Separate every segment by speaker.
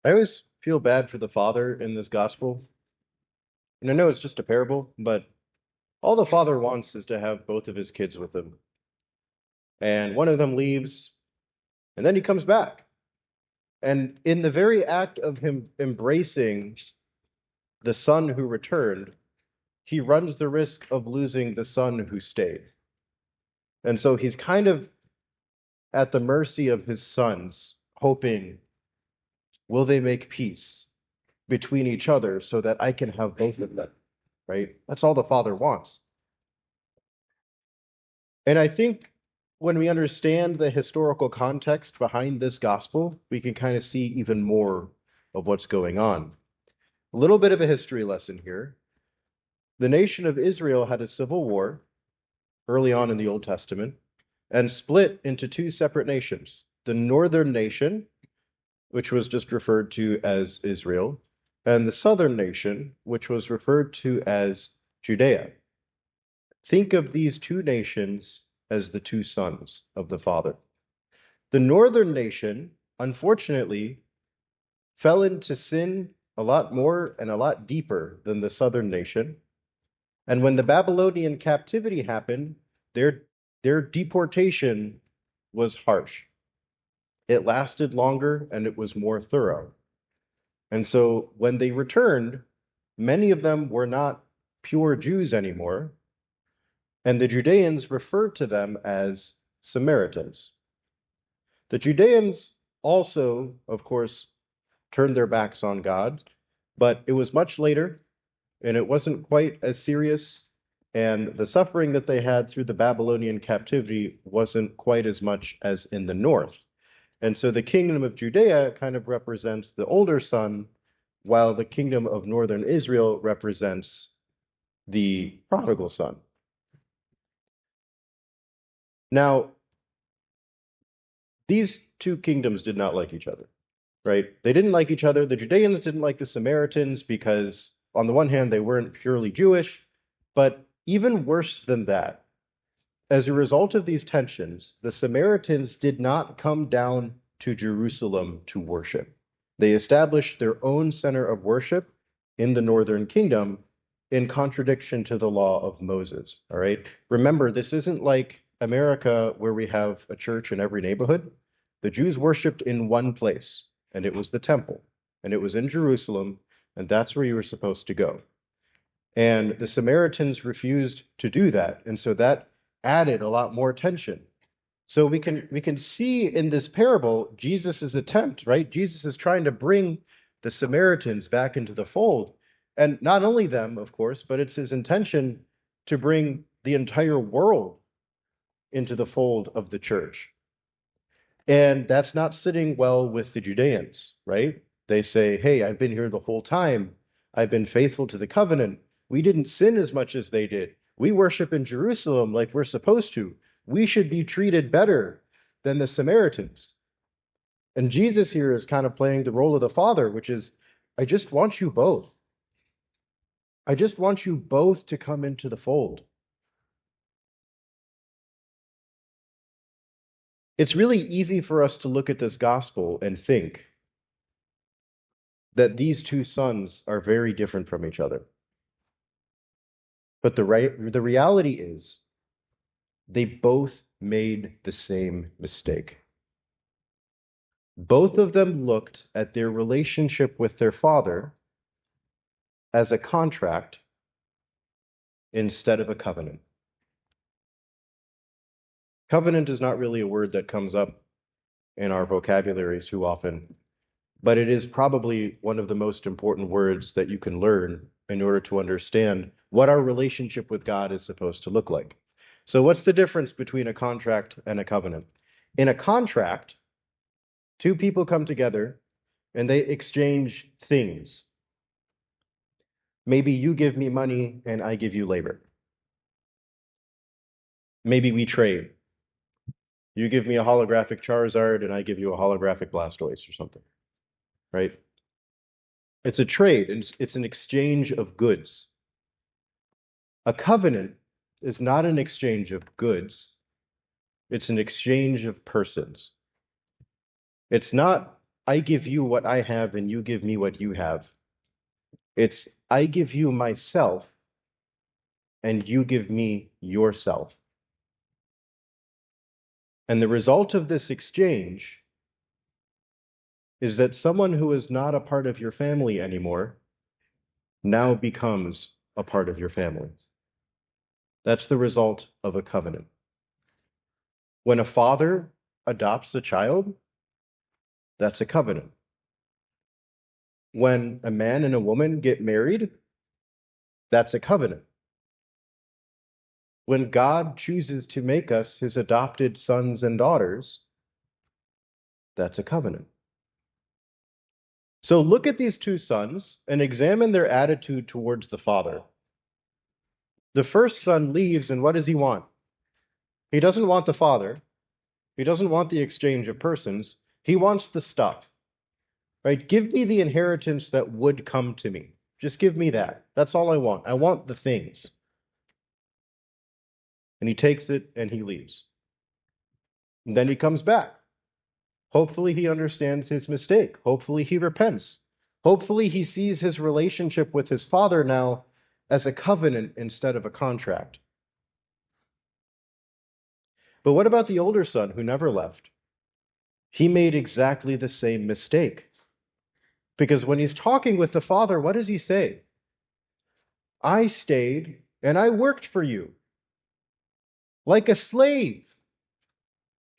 Speaker 1: I always feel bad for the father in this gospel. And I know it's just a parable, but all the father wants is to have both of his kids with him. And one of them leaves, and then he comes back. And in the very act of him embracing the son who returned, he runs the risk of losing the son who stayed. And so he's kind of at the mercy of his sons, hoping, will they make peace between each other so that I can have both of them, right? That's all the father wants. And I think when we understand the historical context behind this gospel, we can kind of see even more of what's going on. A little bit of a history lesson here. The nation of Israel had a civil war early on in the Old Testament and split into two separate nations. The northern nation, which was just referred to as Israel, and the southern nation, which was referred to as Judea. Think of these two nations as the two sons of the Father. The northern nation, unfortunately, fell into sin a lot more and a lot deeper than the southern nation. And when the Babylonian captivity happened, their deportation was harsh. It lasted longer and it was more thorough. And so when they returned, many of them were not pure Jews anymore, and the Judeans referred to them as Samaritans. The Judeans also, of course, turned their backs on God, but it was much later, and it wasn't quite as serious, and the suffering that they had through the Babylonian captivity wasn't quite as much as in the north. And so the kingdom of Judea kind of represents the older son, while the kingdom of northern Israel represents the prodigal son. Now, these two kingdoms did not like each other, right? They didn't like each other. The Judeans didn't like the Samaritans because, on the one hand, they weren't purely Jewish, but even worse than that, as a result of these tensions, the Samaritans did not come down to Jerusalem to worship. They established their own center of worship in the northern kingdom in contradiction to the law of Moses. All right. Remember, this isn't like America where we have a church in every neighborhood. The Jews worshiped in one place, and it was the temple, and it was in Jerusalem, and that's where you were supposed to go. And the Samaritans refused to do that, and so that added a lot more tension. So we can see in this parable Jesus's attempt, right? Jesus is trying to bring the Samaritans back into the fold, and not only them, of course, but it's his intention to bring the entire world into the fold of the church. And that's not sitting well with the Judeans, right? They say, hey, I've been here the whole time. I've been faithful to the covenant. We didn't sin as much as they did. We worship in Jerusalem like we're supposed to. We should be treated better than the Samaritans. And Jesus here is kind of playing the role of the Father, which is, I just want you both. I just want you both to come into the fold. It's really easy for us to look at this gospel and think that these two sons are very different from each other. But the reality is they both made the same mistake. Both of them looked at their relationship with their father as a contract instead of a covenant. Covenant is not really a word that comes up in our vocabulary too often, but it is probably one of the most important words that you can learn in order to understand what our relationship with God is supposed to look like. So what's the difference between a contract and a covenant? In a contract, two people come together and they exchange things. Maybe you give me money and I give you labor. Maybe we trade. You give me a holographic Charizard and I give you a holographic Blastoise or something, right? It's a trade, and it's an exchange of goods. A covenant is not an exchange of goods, it's an exchange of persons. It's not I give you what I have and you give me what you have. It's I give you myself and you give me yourself. And the result of this exchange is that someone who is not a part of your family anymore now becomes a part of your family. That's the result of a covenant. When a father adopts a child, that's a covenant. When a man and a woman get married, that's a covenant. When God chooses to make us his adopted sons and daughters, that's a covenant. So look at these two sons and examine their attitude towards the father. The first son leaves, and what does he want? He doesn't want the father. He doesn't want the exchange of persons. He wants the stuff, right? Give me the inheritance that would come to me. Just give me that. That's all I want. I want the things. And he takes it and he leaves. And then he comes back. Hopefully he understands his mistake. Hopefully he repents. Hopefully he sees his relationship with his father now as a covenant instead of a contract. But what about the older son who never left? He made exactly the same mistake. Because when he's talking with the father, what does he say? I stayed and I worked for you like a slave.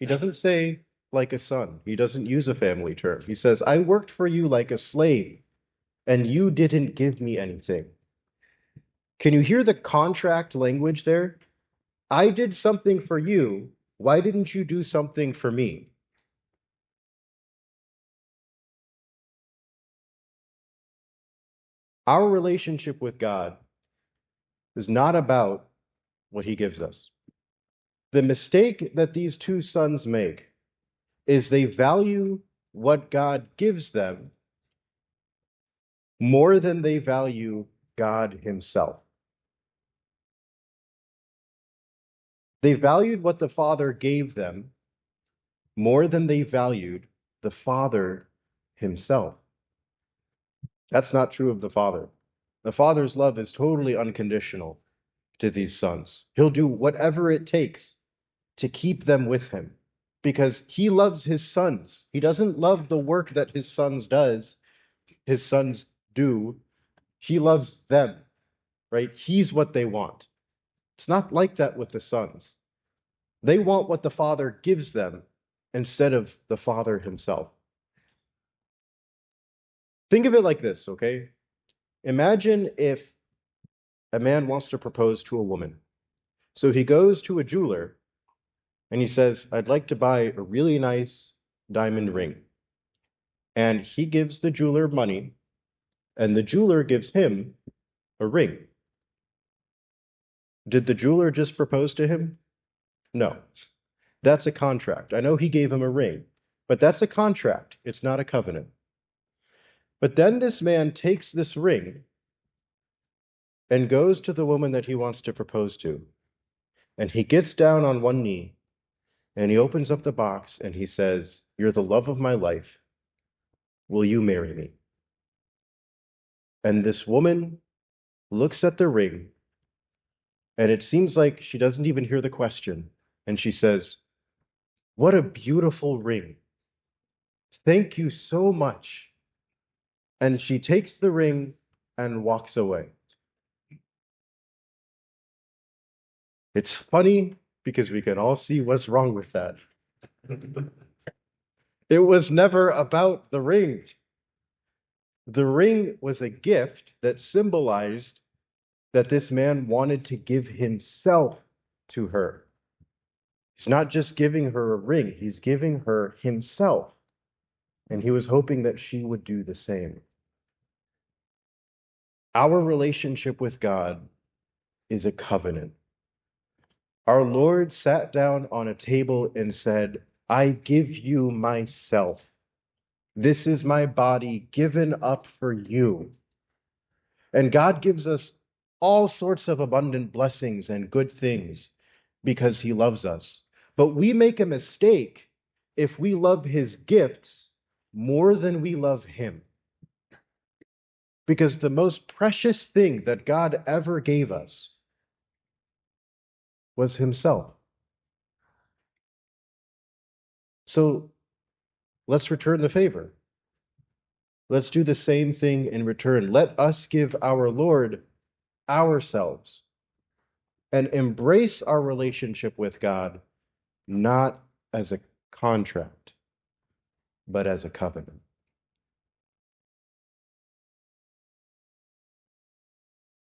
Speaker 1: He doesn't say like a son. He doesn't use a family term. He says, I worked for you like a slave and you didn't give me anything. Can you hear the contract language there? I did something for you. Why didn't you do something for me? Our relationship with God is not about what he gives us. The mistake that these two sons make is they value what God gives them more than they value God himself. They valued what the Father gave them more than they valued the Father himself. That's not true of the Father. The Father's love is totally unconditional to these sons. He'll do whatever it takes to keep them with him because he loves his sons. He doesn't love the work that his sons do. He loves them, right? He's what they want. It's not like that with the sons. They want what the Father gives them instead of the Father himself. Think of it like this, okay? Imagine if a man wants to propose to a woman. So he goes to a jeweler and he says, I'd like to buy a really nice diamond ring. And he gives the jeweler money, and the jeweler gives him a ring. Did the jeweler just propose to him? No. That's a contract. I know he gave him a ring, but that's a contract. It's not a covenant. But then this man takes this ring and goes to the woman that he wants to propose to. And he gets down on one knee and he opens up the box and he says, You're the love of my life. Will you marry me? And this woman looks at the ring and it seems like she doesn't even hear the question. And she says, What a beautiful ring. Thank you so much. And she takes the ring and walks away. It's funny because we can all see what's wrong with that. It was never about the ring. The ring was a gift that symbolized that this man wanted to give himself to her. He's not just giving her a ring, he's giving her himself. And he was hoping that she would do the same. Our relationship with God is a covenant. Our Lord sat down on a table and said, I give you myself. This is my body given up for you. And God gives us all sorts of abundant blessings and good things because he loves us. But we make a mistake if we love his gifts more than we love him. Because the most precious thing that God ever gave us was himself. So let's return the favor. Let's do the same thing in return. Let us give our Lord ourselves and embrace our relationship with God not as a contract, but as a covenant.